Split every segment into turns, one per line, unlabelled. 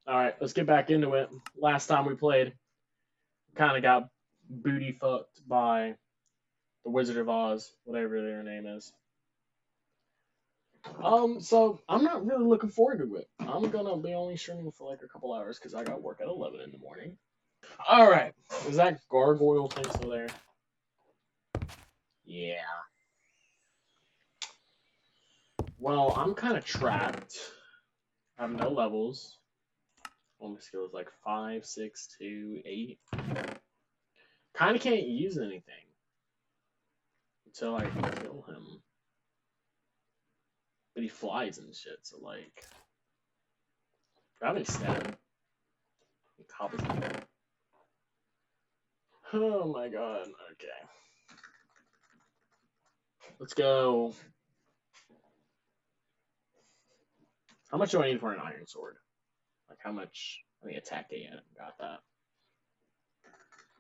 Alright, let's get back into it. Last time we played, kind of got booty fucked by the Wizard of Oz, whatever their name is. So I'm not really looking forward to it. I'm gonna be only streaming for like a couple hours because I got work at 11 in the morning. Alright, is that gargoyle thing still there? Yeah. Well, I'm kind of trapped. I have no levels. All my skills like 5, 6, 2, 8. Kind of can't use anything until I kill him. But he flies and shit, so like. Got me stabbed. Oh my god, okay. Let's go. How much do I need for an iron sword? Like how much? I mean, attack again. Got that.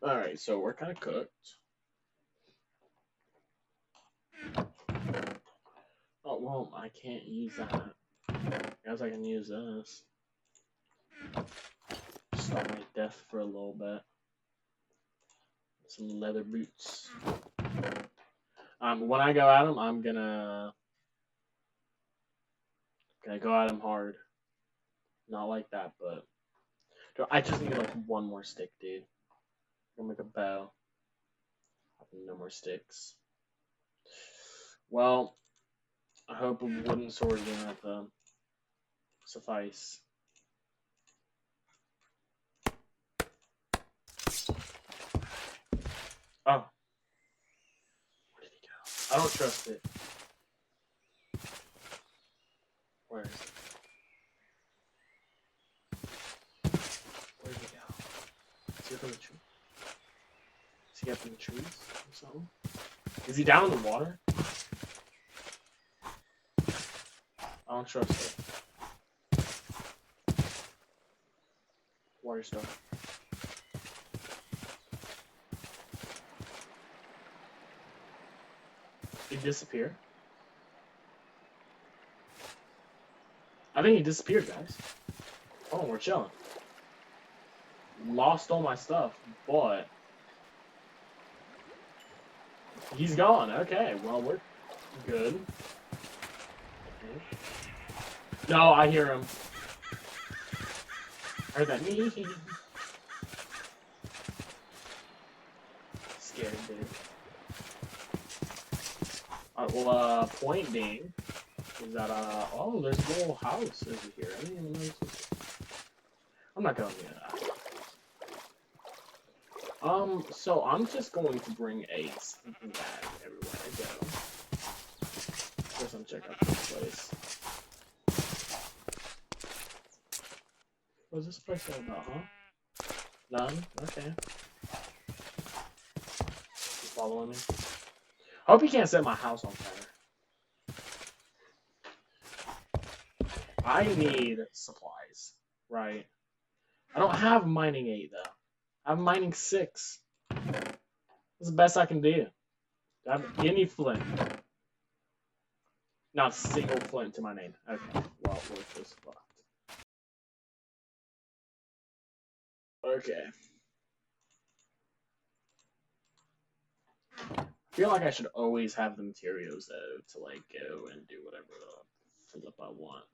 Alright, so we're kind of cooked. Oh, well, I can't use that. I guess I can use this. Stop my death for a little bit. Some leather boots. When I go at him, I'm gonna go at him hard. Not like that, but I just need like one more stick, dude. I'm gonna make a bow. No more sticks. Well, I hope a wooden sword is gonna have to suffice. Oh. Where did he go? I don't trust it. Where is it? Where did he go? Is he up in the tree? Is he up in the trees or something? Is he down in the water? I don't trust it. Water stuff. Did he disappear? I think he disappeared, guys. Oh, we're chilling. Lost all my stuff, but he's gone. Okay, well, we're good. Okay. No, I hear him. I heard that. Scared, dude. Alright, well, point being is that, oh, there's a little house over here. I didn't even know this was... I'm not going near that. So I'm just going to bring a sleeping bag everywhere I go. First, I'm checking out this place. What's this place all about, huh? None? Okay. You following me? I hope you can't set my house on fire. I need supplies, right? I don't have mining 8 though. I have mining 6. That's the best I can do. Do I have any flint? Not a single flint to my name. Okay, well, worth this fucked. Okay. I feel like I should always have the materials though to like go and do whatever the flip I want.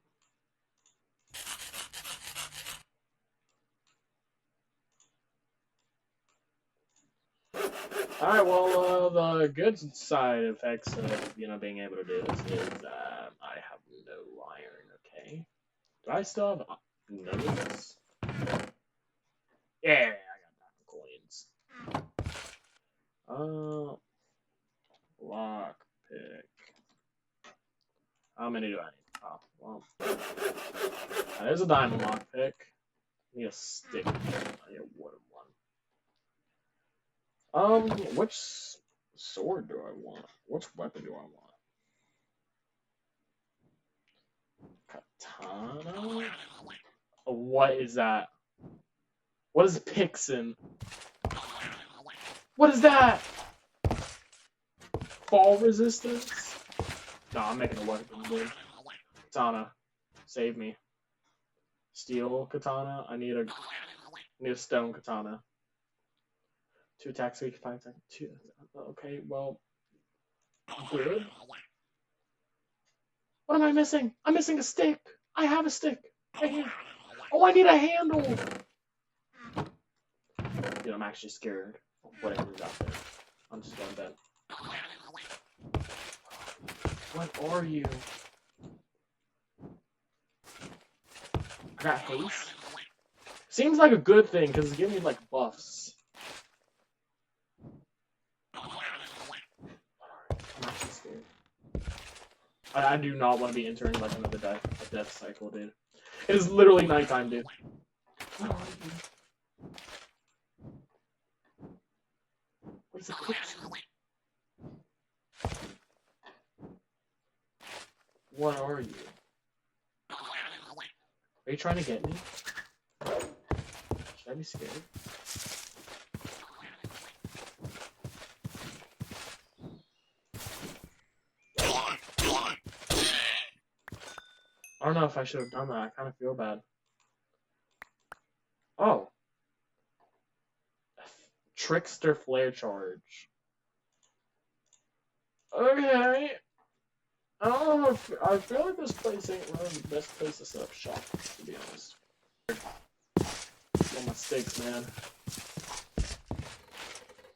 Alright, well, the good side effects of, being able to do this is that I have no iron, okay? Do I still have notes? Yeah, I got diamond coins. Lockpick. How many do I need? Oh, well. There's a diamond lockpick. I need a stick. I need a wooden one. Which sword do I want? Which weapon do I want? Katana? Oh, what is that? What is Pixin? What is that? Fall resistance? No, I'm making a weapon, dude. Katana, save me. steel katana. I need a stone katana. 2 attacks, weak, 5 attacks. 2. Okay, well, good. What am I missing? I'm missing a stick. I have a stick. Right here. Oh, I need a handle. Dude, I'm actually scared of whatever's out there. I'm just going to bed. What are you? I got haste. Seems like a good thing because it's giving me like buffs. I'm actually scared. I do not want to be entering like another death cycle, dude. It is literally nighttime, dude. What are you? What is it? What are you? Are you trying to get me? Should I be scared? I don't know if I should have done that. I kind of feel bad. Oh. Trickster flare charge. Okay. I don't know if I feel like this place ain't really the best place to set up shop, to be honest. On my stakes, man.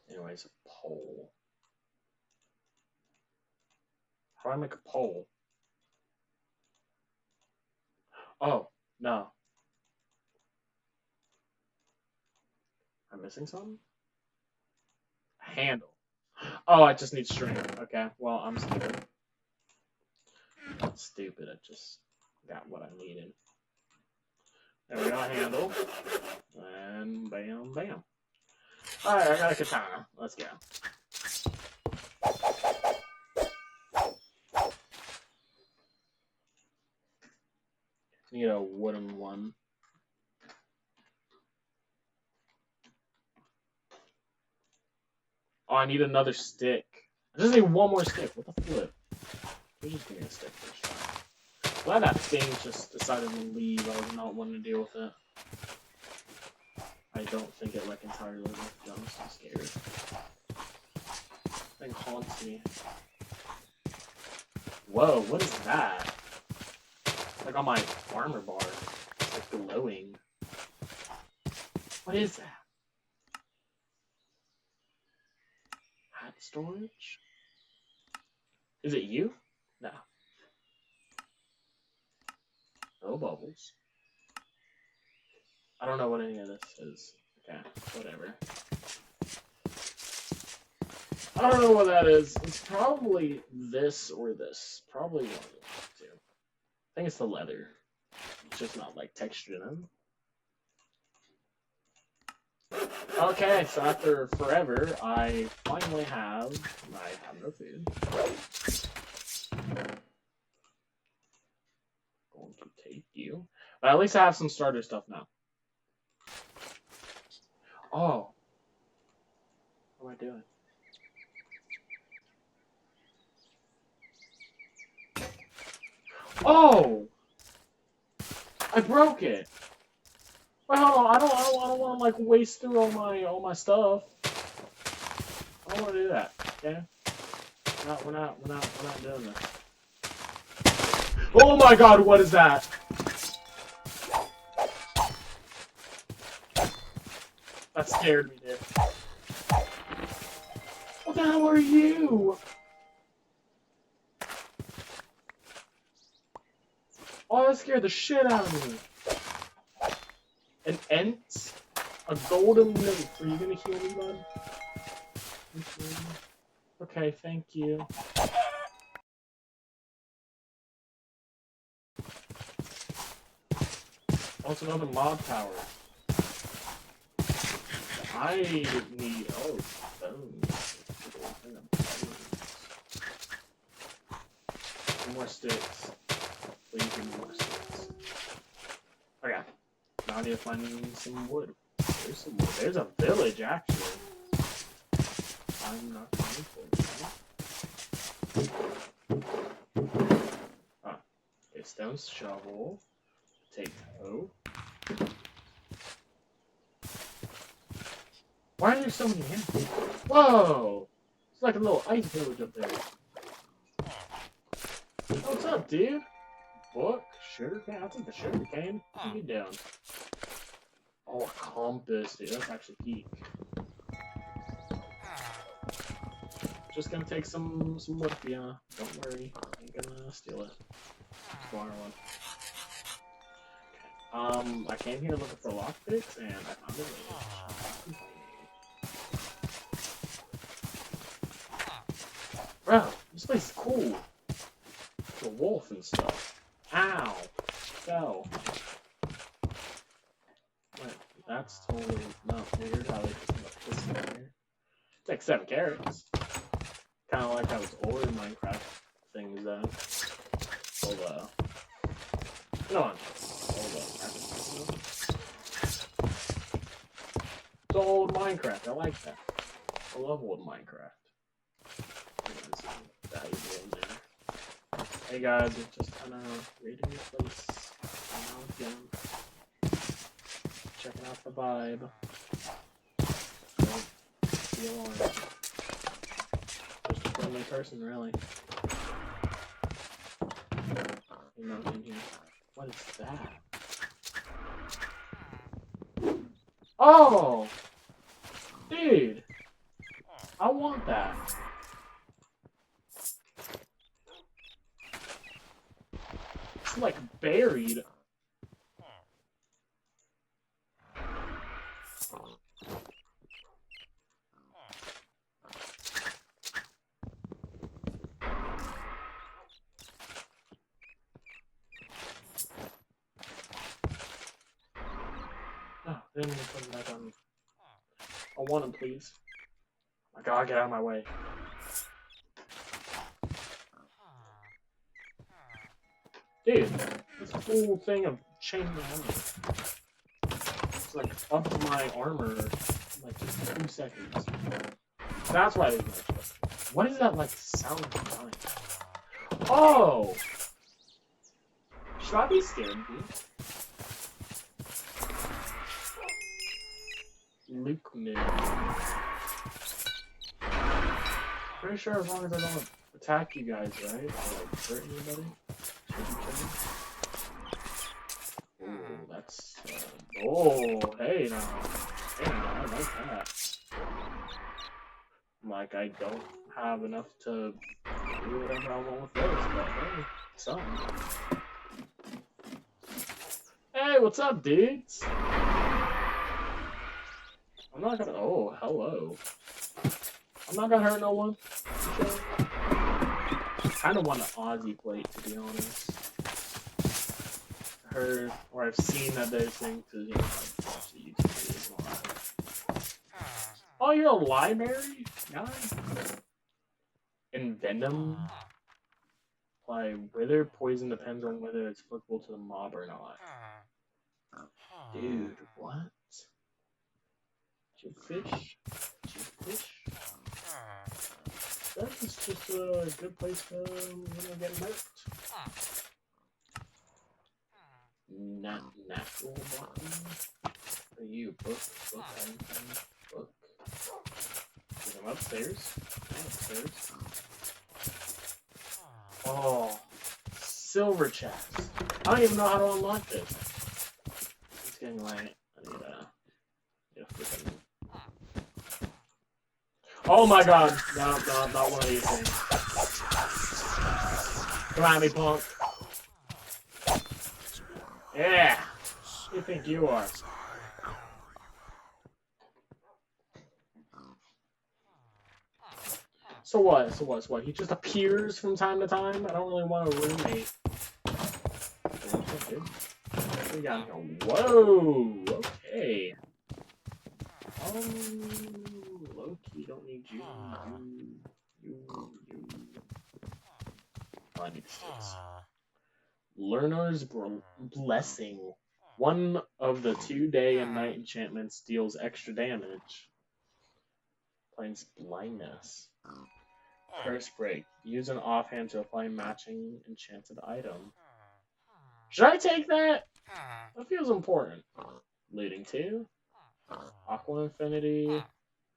Anyways, a pole. How do I make a pole? Oh, no. I'm missing something? A handle. Oh, I just need string. Okay, well, I'm stupid. Not stupid, I just got what I needed. There we go, a handle. And bam, bam. Alright, I got a katana. Let's go. Need a wooden one. Oh, I need another stick. I just need one more stick. What the flip? We're just getting a stick first try. Glad that thing just decided to leave. I was not wanting to deal with it. I don't think it like entirely left. I'm so scared. Thing haunts me. Whoa, what is that? Like on my armor bar. It's like glowing. What is that? Hat storage? Is it you? No. No bubbles. I don't know what any of this is. Okay, whatever. I don't know what that is. It's probably this or this. Probably one of the two. I think it's the leather. It's just not like textured in. Okay, so after forever, I finally have no food. Going to take you. But at least I have some starter stuff now. Oh. What am I doing? Oh! I broke it. Wait, hold on. I don't want to like waste through all my stuff. I don't want to do that. Okay. We're not doing this. Oh my God! What is that? That scared me, dude. What the hell are you? Oh, that scared the shit out of me. An ent? A golden note. Are you gonna heal me, bud? Okay, thank you. Also, another mob tower. I need. Oh, stones. More sticks. Please give me more sticks. Okay. Now I need to find some wood. There's some wood. There's a village, actually. I'm not going for it. Ah. Okay, stone shovel. Potato. Why are there so many enemies? Whoa! It's like a little ice village up there. What's up, dude? Book? Sugar cane? I'll take the sugar cane. What are you doing? Oh, a compass, dude. That's actually peak. Just gonna take some wood for ya. Don't worry. I ain't gonna steal it. Just borrow one. I came here looking for lockpicks, and I found a village. Bro, this place is cool. The wolf and stuff. Ow! Fell. Wait, that's totally not weird how they just put this in here. It's like 7 carrots. Kinda like how it's older Minecraft things though. Hold up. Come on. Hold up. It's old Minecraft, I like that. I love old Minecraft. Hey guys, we're just kinda raiding your place. Checking out the vibe. Don't be alarmed. Just a friendly person, really. Ain't nothing here. What is that? Oh! Dude! I want that. It's like buried. Oh, then we put him back on. I want him, please. My God, get out of my way. Dude, this whole thing of chain armor. It's like up to my armor in like just 2 seconds. That's why they do that. What is that like sound behind? Oh! Should I be scared, dude? Luke mid. Pretty sure as long as I don't attack you guys, right? Or like hurt anybody? Oh, that's oh, hey now. Hey now, I like that. Like I don't have enough to do whatever I want with those, but hey, something. Hey, what's up, dudes? I'm not gonna oh, hello. I'm not gonna hurt no one. Okay. I kinda want an Aussie plate, to be honest. Heard or I've seen that there's things because you know I've watched the YouTube videos and all that. Oh, you're a library guy? In Venom? Apply wither poison depends on whether it's applicable to the mob or not. Dude, what? Did you fish? Did you fish? That is just a good place to, get murked. Not natural button. For you, book. I'm upstairs. Oh, silver chest. I don't even know how to unlock this. It's getting late. I need a freaking. Oh my God! No, not one of these things. Come at me, punk. Yeah! Who do you think you are? So what? He just appears from time to time? I don't really want a roommate. We got whoa! Okay. Loki, don't need you. You. Oh, I need sticks. Learner's Blessing. One of the 2 day and night enchantments deals extra damage. Plains blindness. Curse break. Use an offhand to apply matching enchanted item. Should I take that? That feels important. Leading to Aqua Infinity.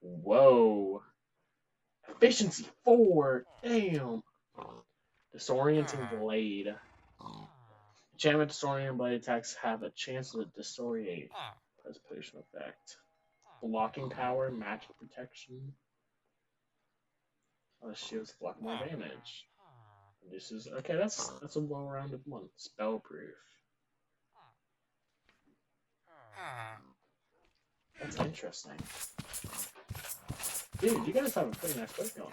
Whoa. Efficiency 4. Damn. Disorienting Blade. Enchantment Disorienting Blade attacks have a chance to disorientate. Preservation effect. Blocking power, magic protection. Shields block more damage. This is okay. That's a well-rounded one. Spellproof. That's interesting. Dude, you guys have a pretty nice book going.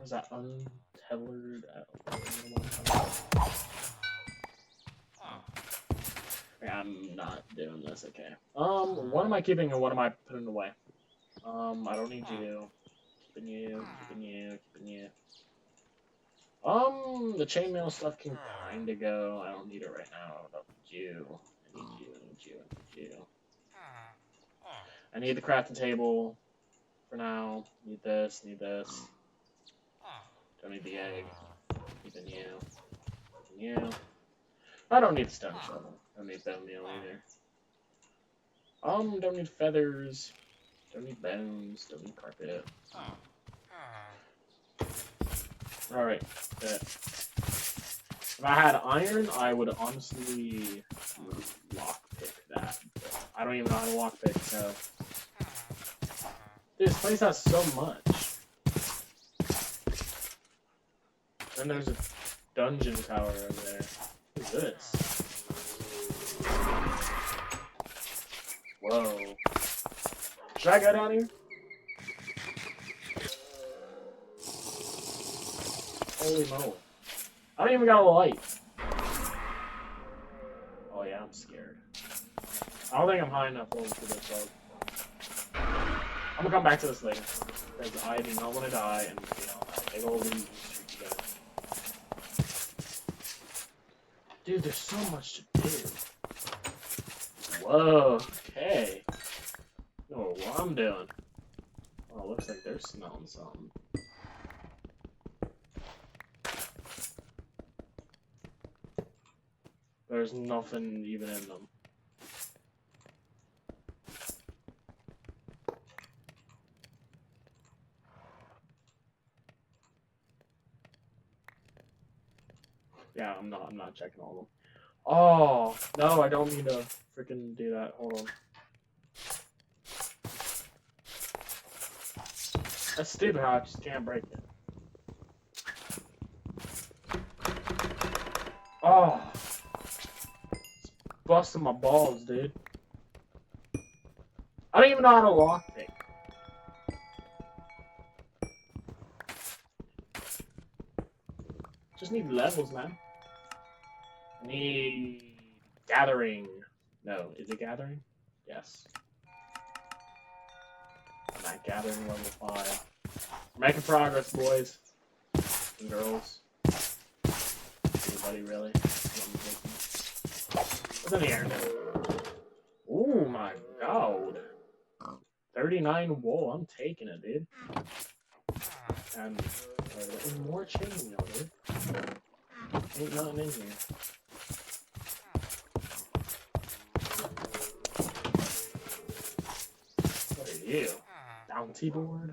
Was that untethered? Yeah, I'm not doing this. Okay. What am I keeping and what am I putting away? I don't need you. Keeping you. The chainmail stuff can kinda go. I don't need it right now. I don't need you. I need you. I need the crafting table for now. Need this. Don't need the egg. Keeping you. I don't need the stone shovel. Don't need bone meal either. Don't need feathers. Don't need bones. Don't need carpet. Alright. If I had iron, I would honestly lockpick that. But I don't even know how to lockpick, so. Dude, this place has so much. And there's a dungeon tower over there. What is this? Whoa. Should I go down here? Holy moly. I don't even got a light. Oh yeah, I'm scared. I don't think I'm high enough level for this though. I'm gonna come back to this later. Because I do not want to die and big old reason to go. Dude, there's so much to do. Whoa, okay. I don't know what I'm doing. Oh, looks like they're smelling something. There's nothing even in them. Yeah, I'm not checking all of them. Oh, no, I don't need to freaking do that. Hold on. That's stupid how I just can't break it. Oh. It's busting my balls, dude. I don't even know how to lockpick. Just need levels, man. I need gathering. No, is it gathering? Yes. I'm at gathering level 5. We're making progress, boys and girls. Anybody really? What's in the air? Oh my god. 39 wool. I'm taking it, dude. And there's more chainmail, dude. Ain't nothing in here. What are you? Bounty board?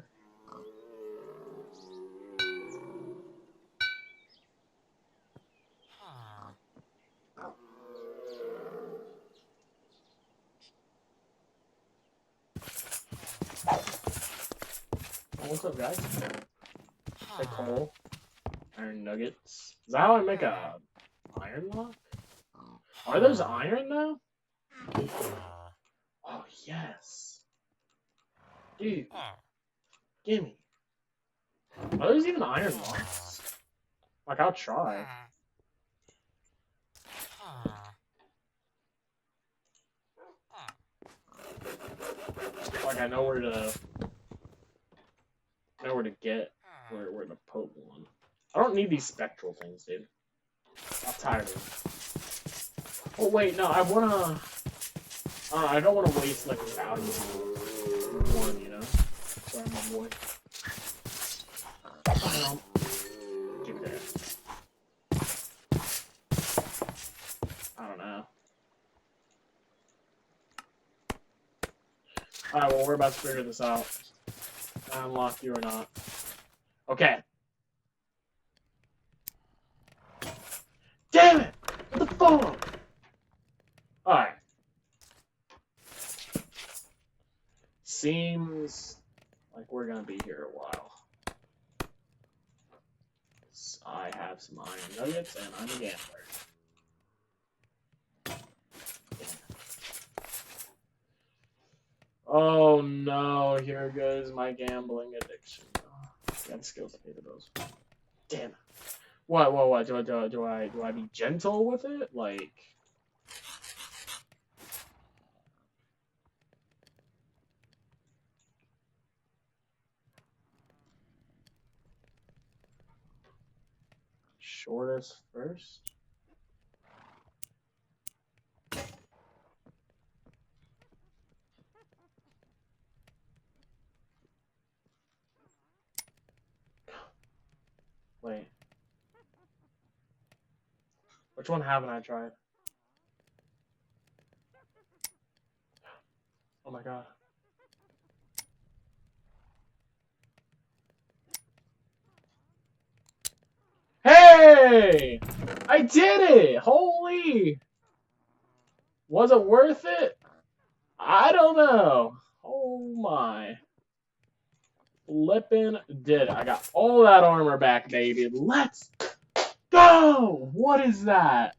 Oh, what's up, guys? Hey, coal. Iron nuggets. Is that how I make a iron lock? Are those iron now? Oh, yes. Dude. Gimme. Are those even iron locks? Like, I'll try. Like, I know where to get where to put one. I don't need these spectral things, dude. I'm tired of them. Oh wait, no, I don't wanna waste like a valuable one, you know? Sorry, my boy. Give me that. Alright, well, we're about to figure this out. Unlock you or not. Okay. Damn it! What the fuck? Alright. Seems like we're gonna be here a while. I have some iron nuggets and I'm a gambler. Oh no, here goes my gambling addiction. Yeah, the skills I needed those. Damn it. What? Do I be gentle with it? Like. Shortest first? Wait. Which one haven't I tried? Oh my god. Hey! I did it! Holy! Was it worth it? I don't know. Oh my. Flippin' did. I got all that armor back, baby. Let's go! What is that?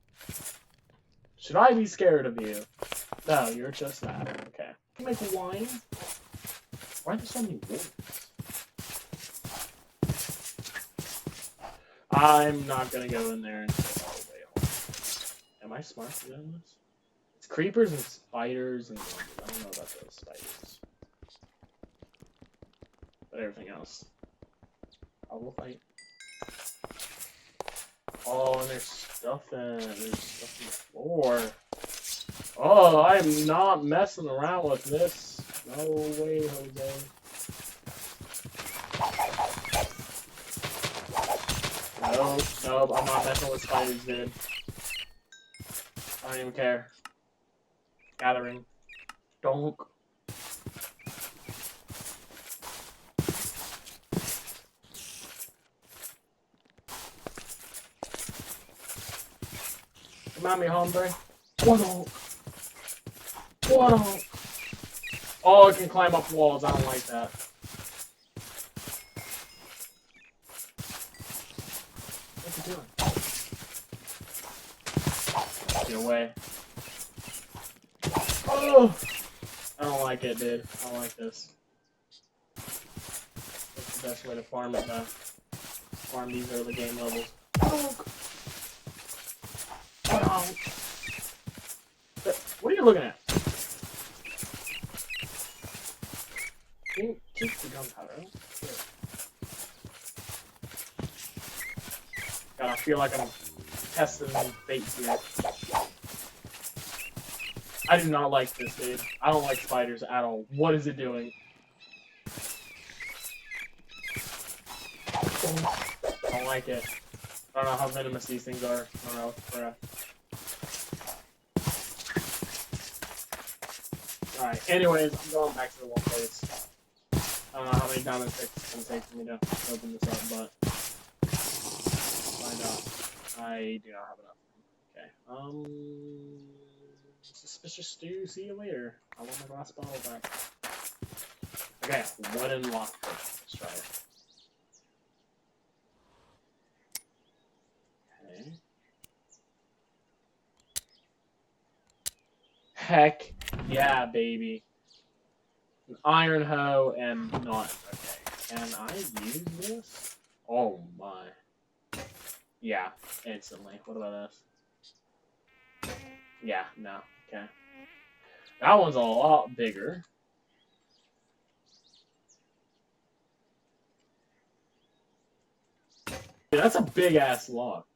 Should I be scared of you? No, you're just that. Okay. Can you make wine? Why are there so many wolves? I'm not gonna go in there and go all the way home. Am I smart for doing this? It's creepers and spiders and I don't know about those spiders. But everything else, I will fight. Oh, and there's stuff in the floor. Oh, I am not messing around with this. No way, Jose. Nope, I'm not messing with spiders, dude. I don't even care. Gathering. Donk. Come at me, hombre. What? Oh, it can climb up walls. I don't like that. What's it doing? Get away. Oh! I don't like it, dude. I don't like this. What's the best way to farm it, though? Farm these early game levels. What are you looking at? Keep the gunpowder. God, I feel like I'm testing fate here. I do not like this, dude. I don't like spiders at all. What is it doing? I don't like it. I don't know how venomous these things are. I don't know. Alright, anyways, I'm going back to the one place. I don't know how many diamond sticks it's going to take for me to open this up, but find out. I do not have enough. Okay. Suspicious stew. See you later. I want my glass bottle back. Okay, wooden lockpick. Let's try it. Okay. Heck yeah, baby. An iron hoe and not. Okay. Can I use this? Oh my. Yeah, instantly. What about this? Yeah, no. Okay. That one's a lot bigger. Dude, that's a big ass lock.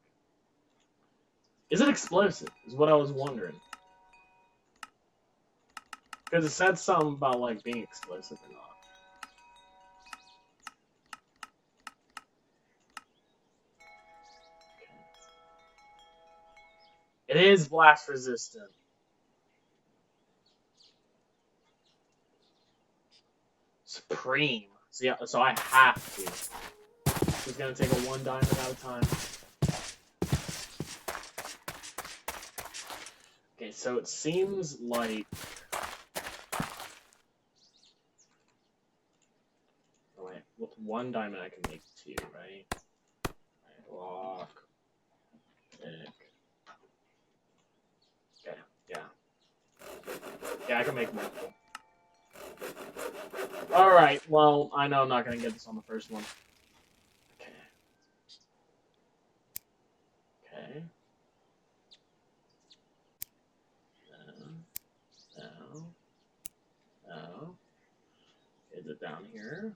Is it explosive? Is what I was wondering. Because it said something about like being explosive or not. It is blast resistant. Supreme. So yeah, so I have to. It's gonna take a 1 diamond at a time. Okay, so it seems like. Oh wait, with 1 diamond I can make 2, right? Lock. Pick. Okay, yeah. Yeah, I can make multiple. Alright, well, I know I'm not gonna get this on the first one. Okay. Okay. No. No. Is it down here?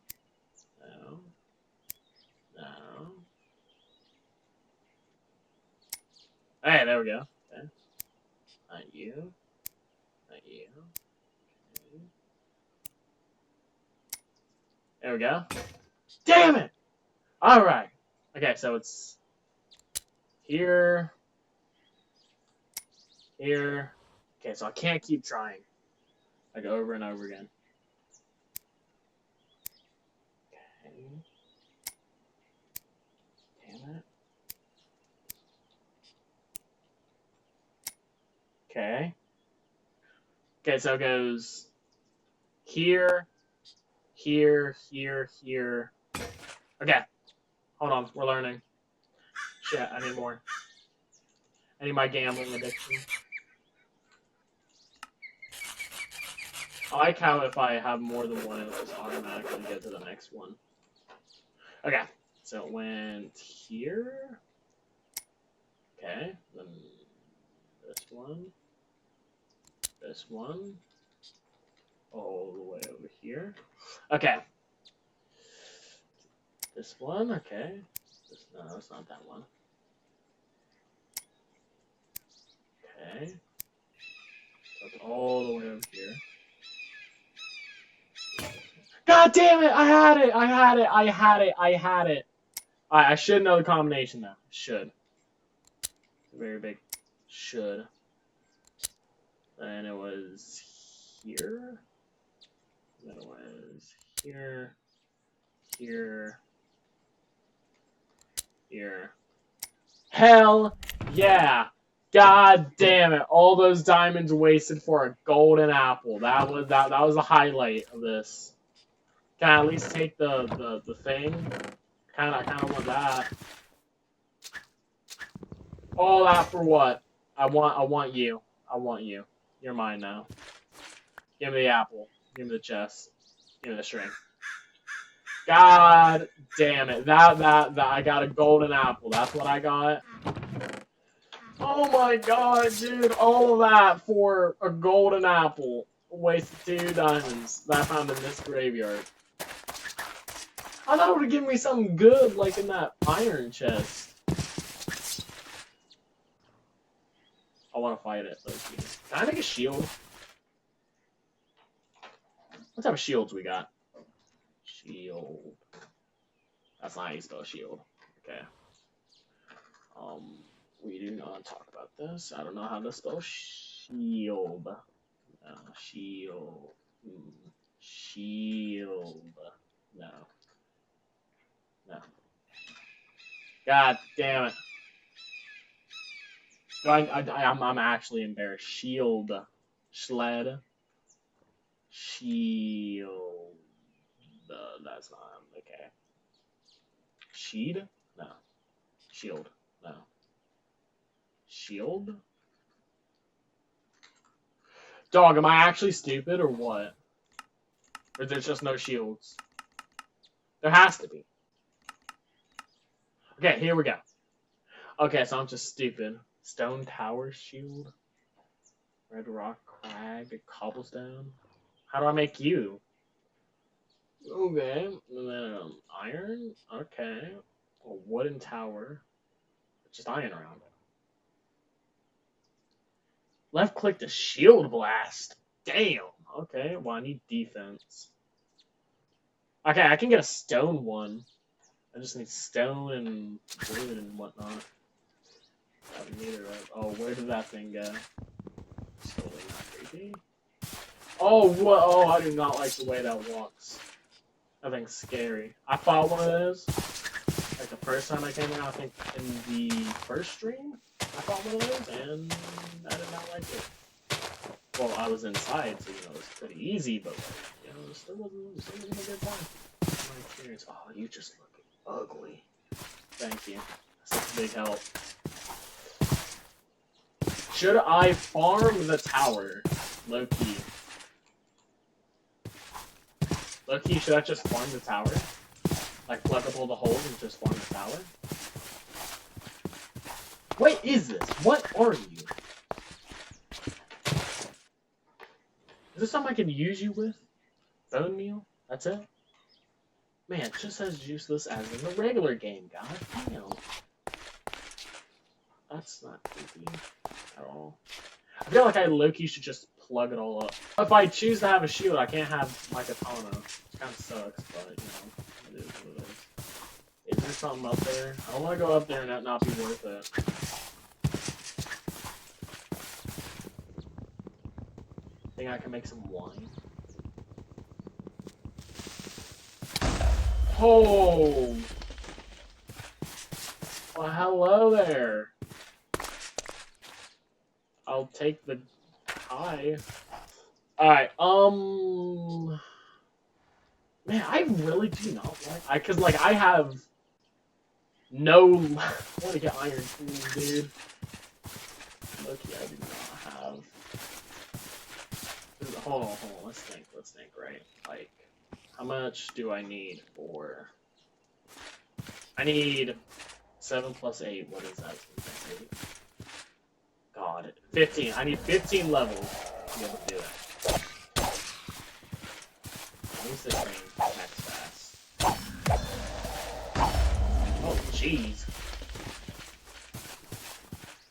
No. No. Hey, there we go. Okay. Not you. Not you. Okay. There we go. Damn it! Alright. Okay, so it's here. Here. Okay, so I can't keep trying. Like over and over again. Okay. Damn it. Okay. Okay, so it goes here, here, here, here. Okay. Hold on, we're learning. Shit, I need more. I need my gambling addiction. I like how if I have more than one, it'll just automatically get to the next one. Okay, so it went here. Okay, then this one. This one. All the way over here. Okay. This one, okay. No, it's not that one. Okay. So it's all the way over here. God damn it! I had it! I had it! I had it! I had it! I should know the combination now. Should. Very big should. Then it was here. Then it was here. Here. Here. Hell yeah! God damn it! All those diamonds wasted for a golden apple. That was the highlight of this. Can I at least take the thing? I kinda want that. All that for what? I want you. I want you. You're mine now. Give me the apple. Give me the chest. Give me the string. God damn it. That I got a golden apple. That's what I got. Oh my god, dude. All of that for a golden apple. Wasted 2 diamonds that I found in this graveyard. I thought it would give me something good, like in that iron chest. I want to fight it, though. Can I make a shield? What type of shields we got? Shield. That's not how you spell shield. Okay. We do not talk about this. I don't know how to spell shield. Shield. Shield. No. No. God damn it. I'm actually embarrassed. Shield. Sled. Shield. That's not okay. Sheed? No. Shield. No. Shield? Dog, am I actually stupid or what? Or there's just no shields? There has to be. Okay, here we go. Okay, so I'm just stupid. Stone Tower Shield. Red Rock Crag. Cobblestone. How do I make you? Okay, and then iron. Okay, a wooden tower. Just iron around it. Left click to shield blast. Damn. Okay, well I need defense. Okay, I can get a stone one. I just need stone and wood and whatnot. Oh, where did that thing go? Totally not creepy. Oh, what? Oh, I do not like the way that walks. That thing's scary. I fought one of those. Like the first time I came in, I think in the first stream, I fought one of those, and I did not like it. Well, I was inside, so it was pretty easy, but it still wasn't a good time. My experience. Oh, you just look ugly. Thank you. Such a big help. Should I farm the tower? Low-key. Low-key, should I just farm the tower? Like, plug up all the holes and just farm the tower? What is this? What are you? Is this something I can use you with? Bone meal? That's it? Man, just as useless as in the regular game, god damn. That's not creepy at all. I feel like I low-key should just plug it all up. If I choose to have a shield, I can't have my katana. Which kind of sucks, but, it is what it is. Is there something up there? I don't want to go up there and that not be worth it. Think I can make some wine? Oh! Well, hello there. I'll take the pie. Alright, man, I really do not like... Cause, like, I have... No... I want to get iron tools, dude. Okay, I do not have... Hold on, let's think, right? Like, how much do I need for... I need 7 plus 8, what is that? God, 15. I need 15 levels to be able to do that. At least this thing attacks fast. Oh, jeez.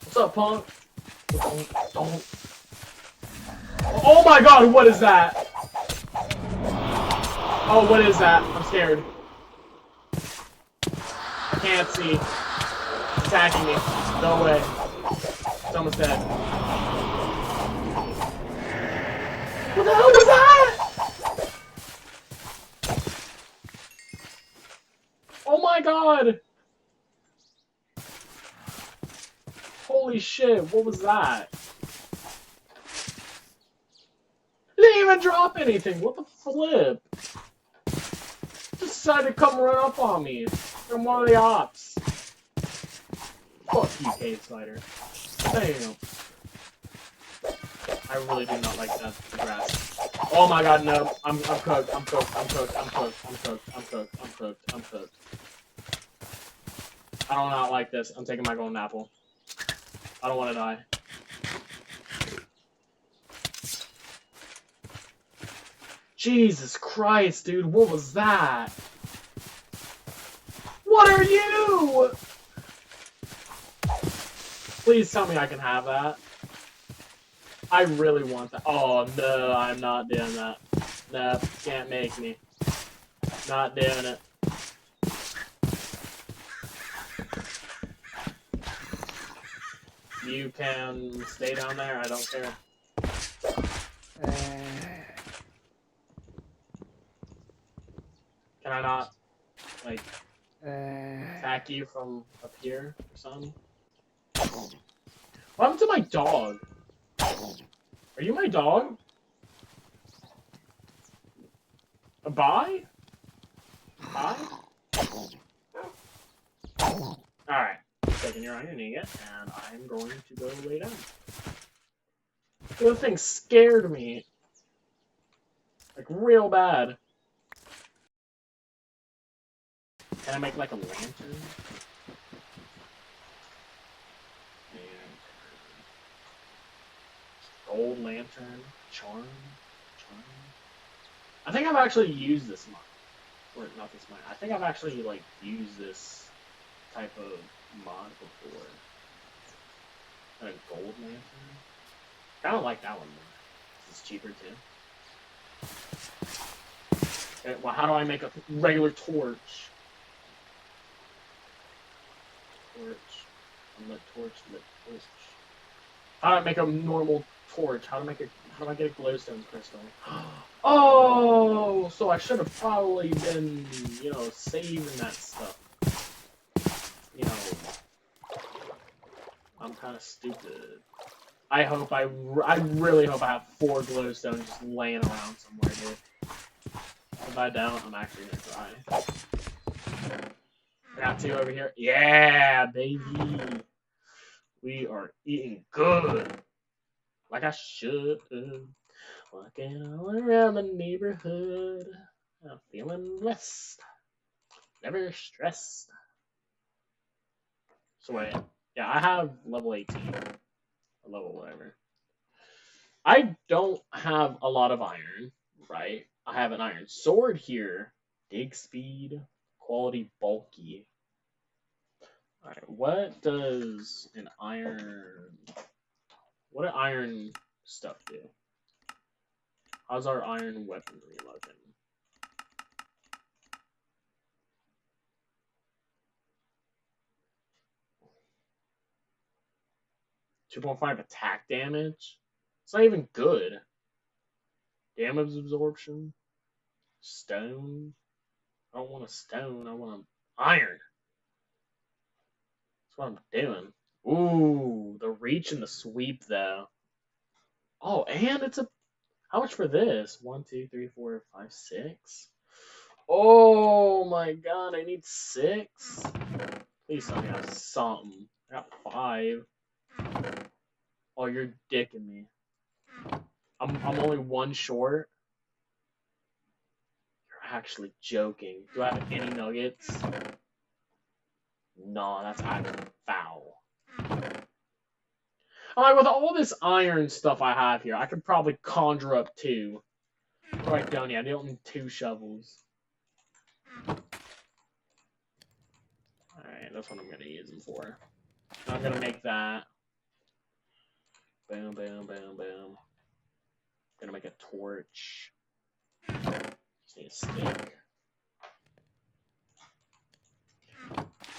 What's up, punk? Don't. Oh my god, what is that? Oh, what is that? I'm scared. I can't see. It's attacking me. No way. It's almost dead. What the hell was that? Oh my god! Holy shit, what was that? It didn't even drop anything, what the flip? Just decided to come run up on me from one of the ops. Fuck you, cave spider. Damn. I really do not like that grass. Oh my god, no. I'm cooked. I'm cooked. I'm cooked. I'm cooked. I'm cooked. I'm cooked. I'm cooked. I'm cooked. I do not like this. I'm taking my golden apple. I don't want to die. Jesus Christ, dude. What was that? What are you? Please tell me I can have that. I really want that. Oh, no, I'm not doing that. No, can't make me. Not doing it. You can stay down there, I don't care. Can I not, like, attack you from up here or something? What happened to my dog? Are you my dog? Bye? Bye? Alright. Taking your iron ingot, and I'm going to go lay down. The thing scared me. Like, real bad. Can I make, like, a lantern? Gold lantern, charm. I think I've actually used this mod, or not this mod. I think I've actually like used this type of mod before. A gold lantern. I don't like that one more. It's cheaper too. Okay, well, how do I make a regular torch? Lit torch. How do I make a normal torch? How do How do I get a glowstone crystal? Oh, so I should have probably been, you know, saving that stuff. You know, I'm kind of stupid. I really hope I have 4 glowstones just laying around somewhere, dude. If I don't, I'm actually gonna cry. I got 2 over here. Yeah, baby. We are eating good. Like I should. Walking all around the neighborhood. I'm feeling blessed. Never stressed. So wait. Yeah, I have level 18. Or level whatever. I don't have a lot of iron, right? I have an iron sword here. Dig speed. Quality bulky. Alright, what does an iron... What do iron stuff do? How's our iron weaponry looking? .5 attack damage? It's not even good. Damage absorption? Stone? I don't want a stone, I want an iron. That's what I'm doing. Ooh, the reach and the sweep though. Oh, and it's a... How much for this? 1, 2, 3, 4, 5, 6? Oh my god, I need 6? Please tell me I have something. I got 5. Oh, you're dicking me. I'm only 1 short. You're actually joking. Do I have any nuggets? No, that's actually foul. I'm like, with all this iron stuff I have here, I could probably conjure up 2. Right down here, I don't need 2 shovels. Alright, that's what I'm gonna use them for. I'm gonna make that. Boom, boom, boom, boom. Gonna make a torch. Just need a stick.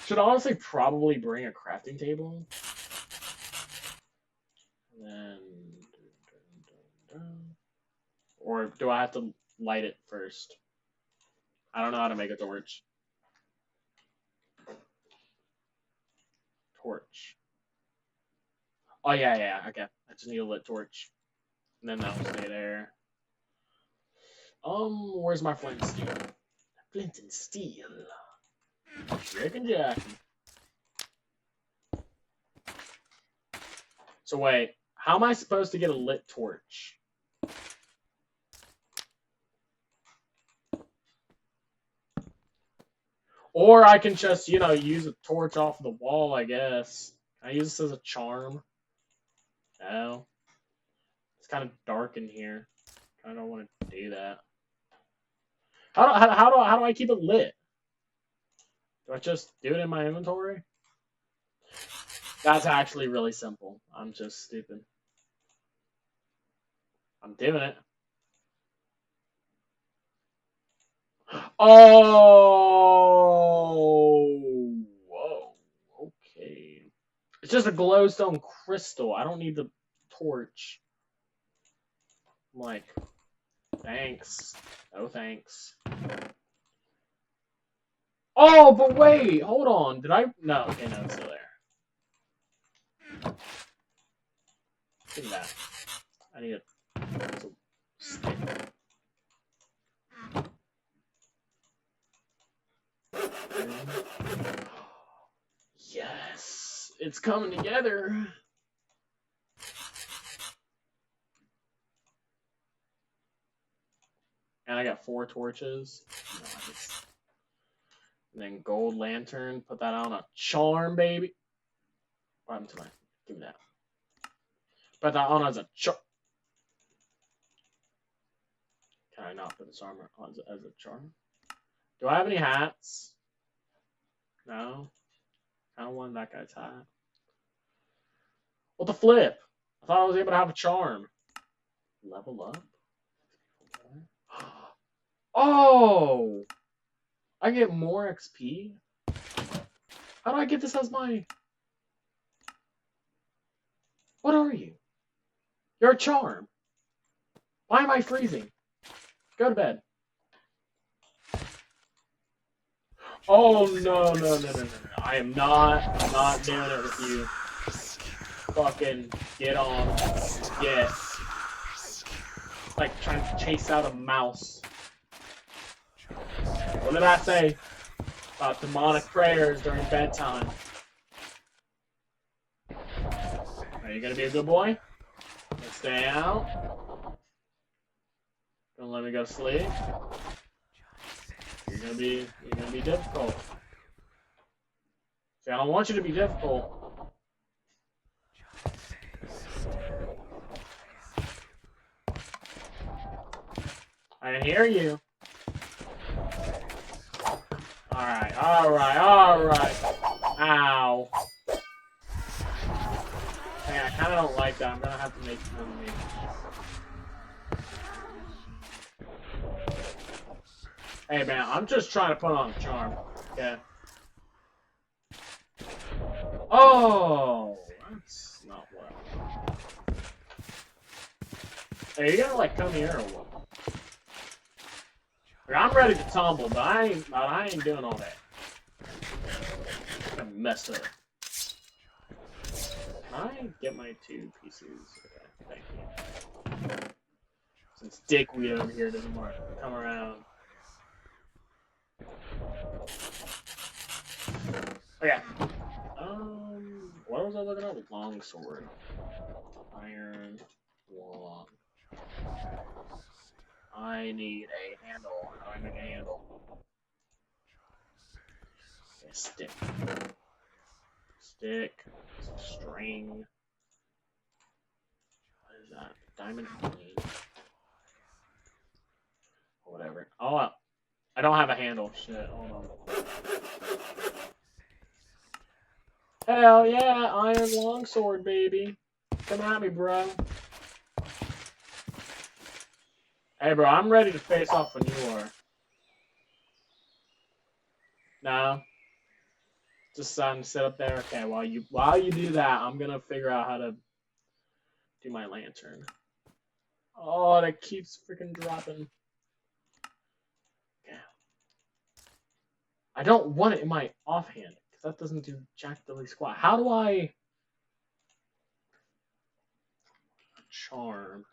Should honestly probably bring a crafting table. And then... Or do I have to light it first? I don't know how to make a torch. Torch. Oh, yeah, okay. I just need a lit torch. And then that'll stay there. Where's my flint and steel? Flint and steel. Rick and Jack. So wait, how am I supposed to get a lit torch? Or I can just, you know, use a torch off the wall, I guess. Can I use this as a charm? No. It's kind of dark in here. I don't want to do that. How do I keep it lit? Do I just do it in my inventory? That's actually really simple. I'm just stupid. I'm doing it. Oh! Whoa. Okay. It's just a glowstone crystal. I don't need the torch. I'm like, thanks. No thanks. Oh, but wait! Hold on. Did I... No, okay, no, it's still there. Give me that. I need a stick. Yes! It's coming together! And I got 4 torches. Nice. And then gold lantern. Put that on a charm, baby. What happened to my... Give me that. Put that on as a charm. Can I not put this armor on as a charm? Do I have any hats? No. I don't want that guy's hat. What the flip? I thought I was able to have a charm. Level up? Oh! I get more XP? How do I get this as my... What are you? You're a charm. Why am I freezing? Go to bed. Oh no. I am not doing it with you. Fucking get on. Get. It's like trying to chase out a mouse. What did I say about demonic prayers during bedtime? Are you gonna be a good boy? Let's stay out. Don't let me go to sleep. You're gonna be difficult. See, I don't want you to be difficult. I can hear you. Alright. Ow. Hey, I kinda don't like that. I'm gonna have to make fun of me. Hey man, I'm just trying to put on a charm. Okay. Oh, that's not what I want. Hey, you gotta like come here or what? Like, I'm ready to tumble, but I ain't doing all that. I'm messed up. Can I get my 2 pieces? Okay, thank you. Since Dickweed over here doesn't want to come around. Okay. What was I looking at? Longsword. Iron. Long. I need a handle. How do I make a handle? Okay, stick. Stick. String. What is that? Diamond plane. Whatever. Oh, I don't have a handle. Shit, hold on. Hell yeah, iron longsword, baby. Come at me, bro. Hey, bro, I'm ready to face off when you are. No? Just sit up there. Okay, while you do that, I'm gonna figure out how to do my lantern. Oh, that keeps freaking dropping. Yeah. I don't want it in my offhand, because that doesn't do jack diddly squat. How do I charm?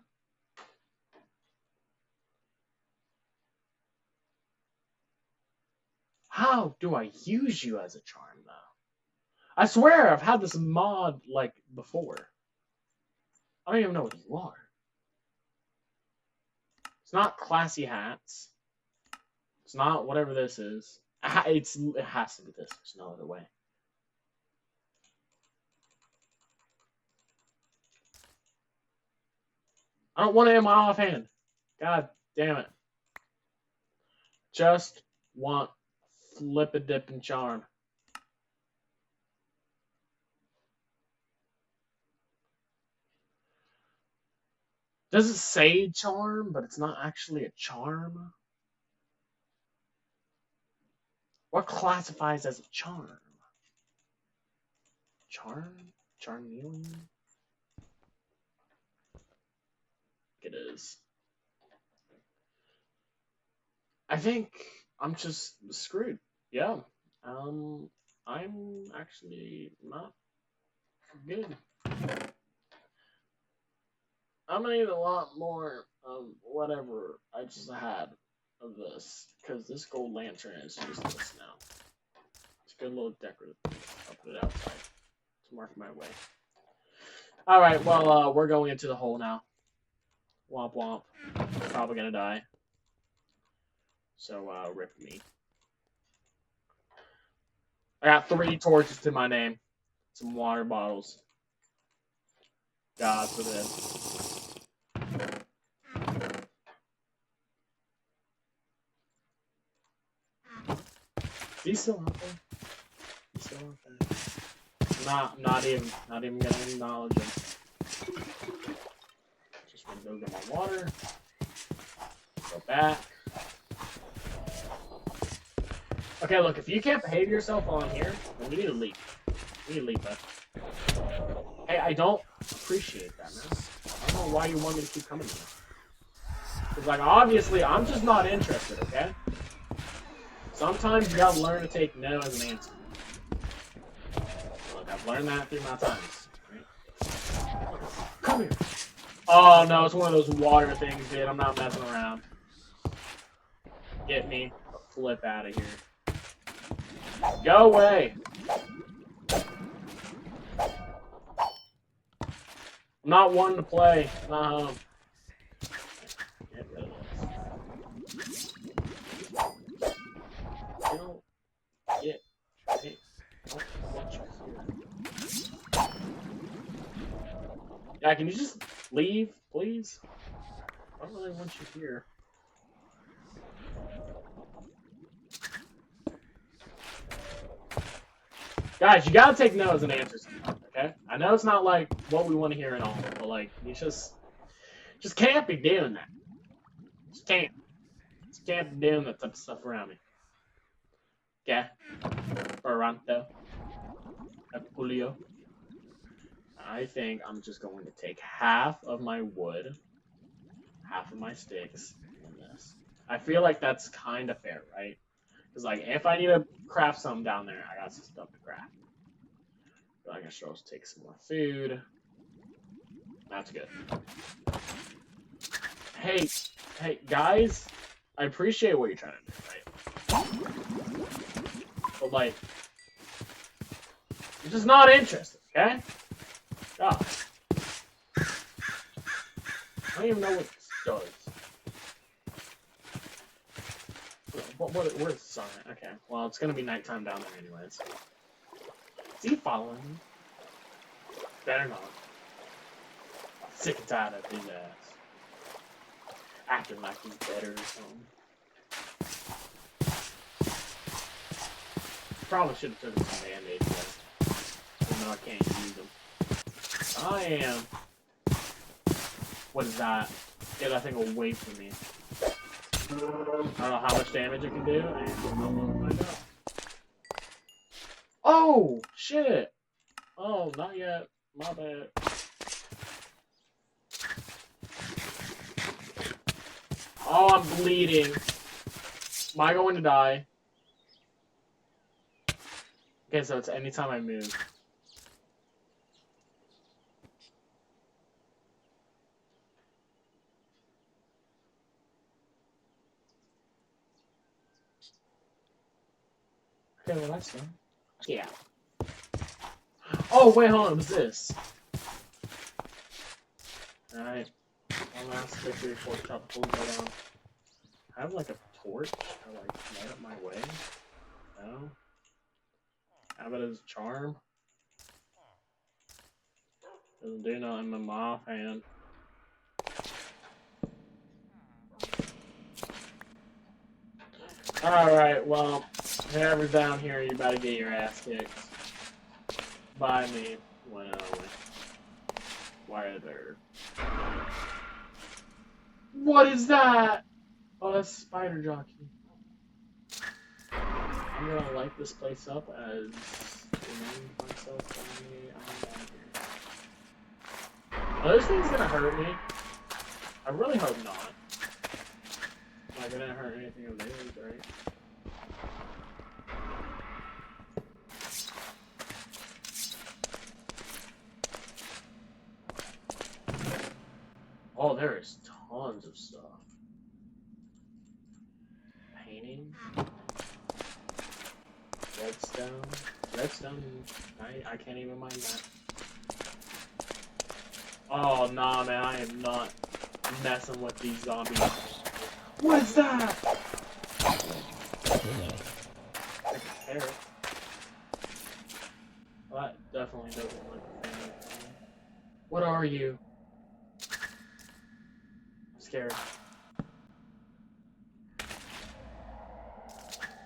How do I use you as a charm, though? I swear I've had this mod, like, before. I don't even know what you are. It's not classy hats. It's not whatever this is. It has to be this. There's no other way. I don't want it in my offhand. God damn it. Just want flip a dip and charm. Does it say charm, but it's not actually a charm? What classifies as a charm? Charm? Charmeleon? It is. I think I'm just screwed. Yeah. I'm actually not good. I'm gonna need a lot more of whatever I just had of this, because this gold lantern is just this now. It's a good little decorative. I'll put it outside to mark my way. Alright, well, we're going into the hole now. Womp womp. Probably gonna die. So, rip me. I got 3 torches to my name. Some water bottles. God forbid. Is he still out there? He's still out there. Not even gonna acknowledge him. Just gonna go get my water. Go back. Okay, look, if you can't behave yourself on here, then we need to leave. We need to leave, bud. Hey, I don't appreciate that, man. I don't know why you want me to keep coming here. Because, like, obviously, I'm just not interested, okay? Sometimes you gotta learn to take no as an answer. Look, I've learned that through my times. Right? Come here. Oh, no, it's one of those water things, dude. I'm not messing around. Get me the flip out of here. Go away. I'm not one to play. Not home. Get rid of this. Don't get me. Don't want you here. Yeah, can you just leave, please? I don't really want you here. Guys, you gotta take no as an answer sometimes, okay? I know it's not like what we want to hear at all, but like you just can't be doing that. Just can't. Just can't be doing that type of stuff around me. Okay? Toronto. Julio. I think I'm just going to take half of my wood, half of my sticks, and this. I feel like that's kind of fair, right? Because, like, if I need to craft something down there, I got some stuff to craft. But I guess I'll just take some more food. That's good. Hey, guys, I appreciate what you're trying to do, right? But, like, I'm just not interested, okay? God. I don't even know what this does. Where's the sun? Okay, well, it's gonna be nighttime down there anyways. Is he following me? Better not. I'm sick and tired of his ass. Acting like he's better or something. Probably should have taken some band-aids though. Even though I can't use them. I am. What is that? Get that thing away from me. I don't know how much damage it can do, and I'm gonna find out. Oh, shit! Oh, not yet. My bad. Oh, I'm bleeding. Am I going to die? Okay, so it's anytime I move. Okay, well that's done. Yeah. Oh, wait, hold on, what's this? Alright. One last victory for tropical go down. I have like a torch to like light up my way. No? How about his charm? Doesn't do nothing in my offhand. Alright, well, whoever's down here, you better get your ass kicked. By me. Well, whether. What is that? Oh, that's Spider Jockey. I'm gonna light this place up as remind myself I'm down here. Are those things gonna hurt me? I really hope not. Not gonna hurt anything of theirs, right? Oh, there is tons of stuff. Painting. Redstone. Redstone, I can't even mind that. Oh, nah, man, I am not messing with these zombies. What is that? Carrot. Well, that definitely doesn't look familiar. What are you? I'm scared.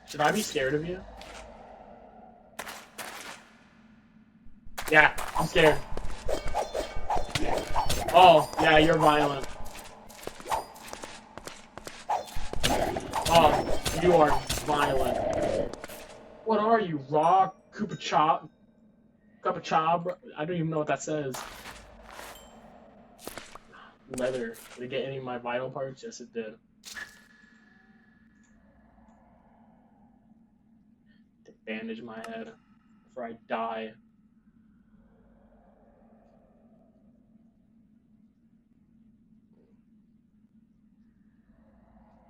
Should I be scared of you? Yeah, I'm scared. Oh, yeah, you're violent. Oh, you are violent. What are you, raw Koopa Chop? I don't even know what that says. leather. Did it get any of my vital parts? Yes, it did. To bandage my head before I die.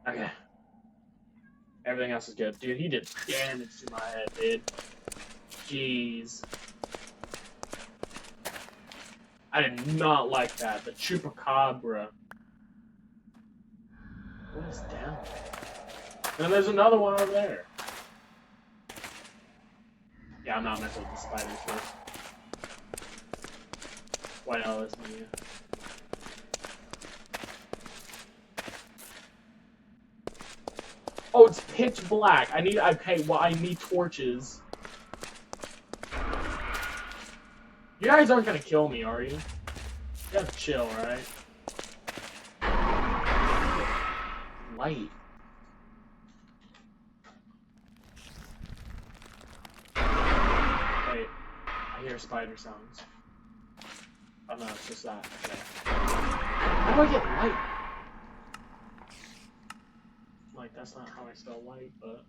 Okay. Everything else is good. Dude, he did damage to my head, dude. Jeez. I did not like that. The chupacabra. What is down there? And there's another one over there. Yeah, I'm not messing with the spiders first. Why not listen to you? Oh, it's pitch black. I need torches. You guys aren't gonna kill me, are you? You gotta chill, alright? Light. Wait, I hear spider sounds. Oh no, it's just that. Okay. How do I get light? Like, that's not how I spell light, but...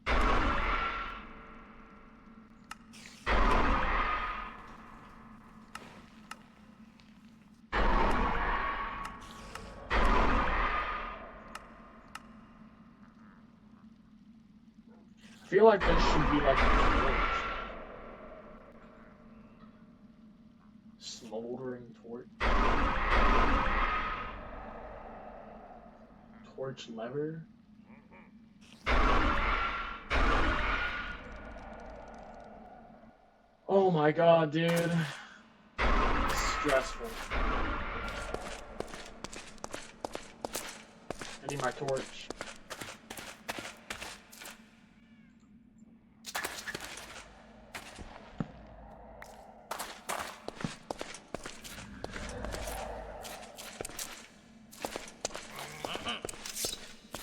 I feel like this should be like a torch. Smoldering torch. Torch lever. Oh my god, dude. It's stressful. I need my torch.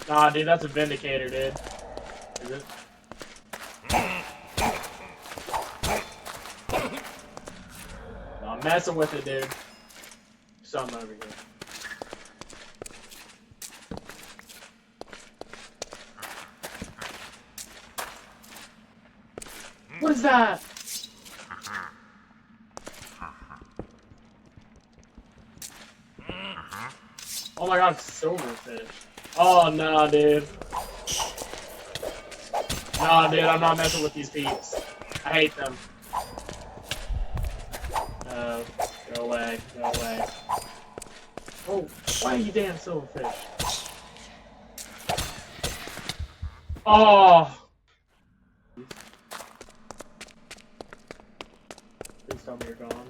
Nah, dude, that's a Vindicator, dude. Is it? No, I'm messing with it, dude. Something over here. What is that? Oh my god, silverfish. Oh no, dude. No, dude, I'm not messing with these peeps. I hate them. No, go away, go away. Oh, why are you damn silverfish? Oh! Please tell me you're gone.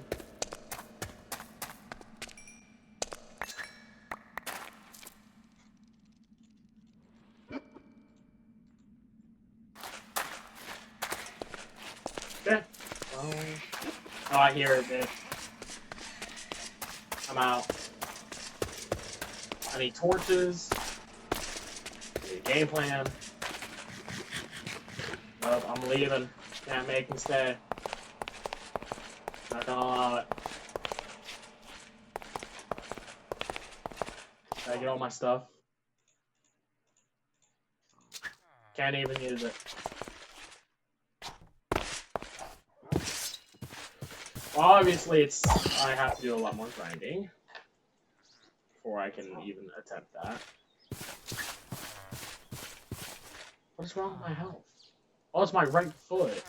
Okay. Oh, I hear it, dude. I'm out. I need torches. I need a game plan. Nope, I'm leaving. Can't make me stay. Not gonna allow it. Did I get all my stuff? Can't even use it. Well, obviously, I have to do a lot more grinding before I can even attempt that. What's wrong with my health? Oh, it's my right foot.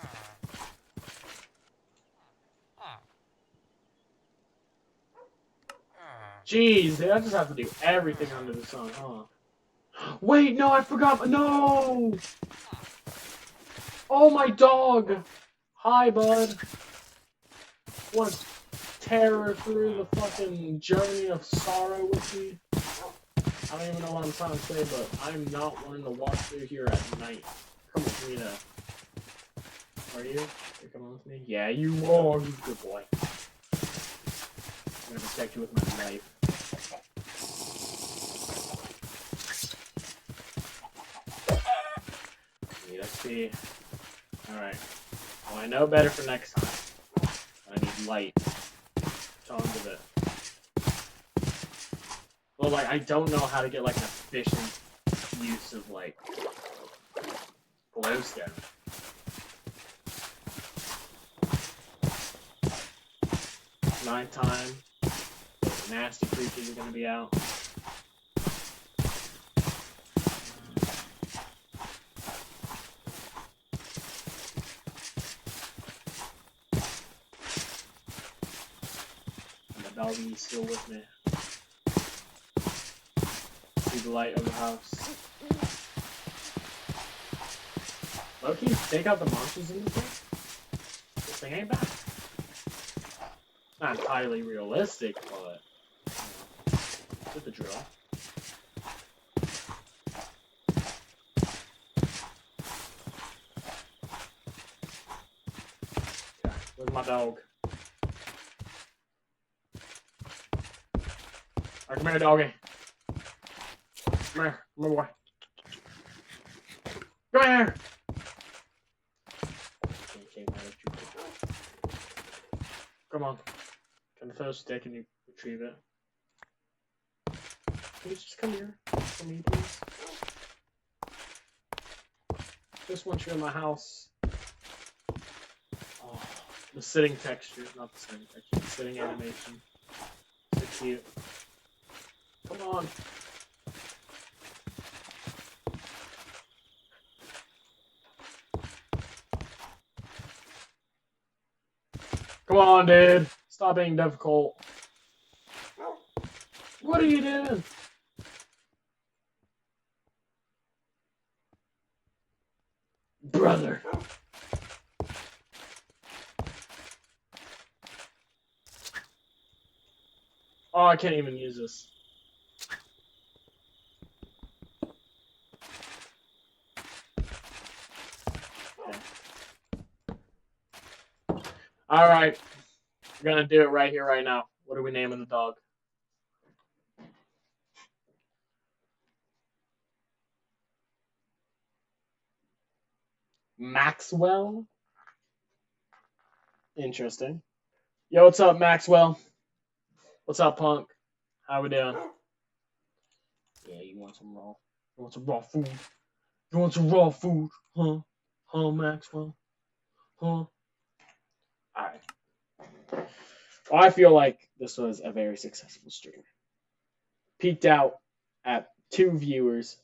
Jeez, dude, I just have to do everything under the sun, huh? Wait, no, I forgot. No! Oh, my dog! Hi, bud. Want to tear her through the fucking journey of sorrow with me? I don't even know what I'm trying to say, but I'm not wanting to walk through here at night. Come with me, though. Are you? You're coming with me? Yeah, you are. You good boy. I'm gonna protect you with my knife. Need XP. Alright. Well, I know better for next time. I need light. Tons of it. But like I don't know how to get like an efficient use of like glowstone. Nighttime, those nasty creatures are gonna be out. And the doggy is still with me. See the light of the house. Loki, take out the monsters in this thing. This thing ain't bad. Not entirely realistic, but with the drill. Okay, where's my dog? Alright, come here, doggy. Come here, boy. Come here! Come on. Can I throw a stick and you retrieve it? Can you just come here for me, please? Just want you in my house. Oh, the sitting texture, not the sitting texture, the sitting animation. So cute. Come on. Come on, dude. Stop being difficult. What are you doing? Brother. Oh, I can't even use this. Okay. Alright. We're gonna do it right here, right now. What are we naming the dog? Maxwell? Interesting. Yo, what's up, Maxwell? What's up, punk? How we doing? Yeah, you want some raw? You want some raw food? You want some raw food? Huh? Huh, Maxwell? Huh? Alright. Well, I feel like this was a very successful stream. Peaked out at 2 viewers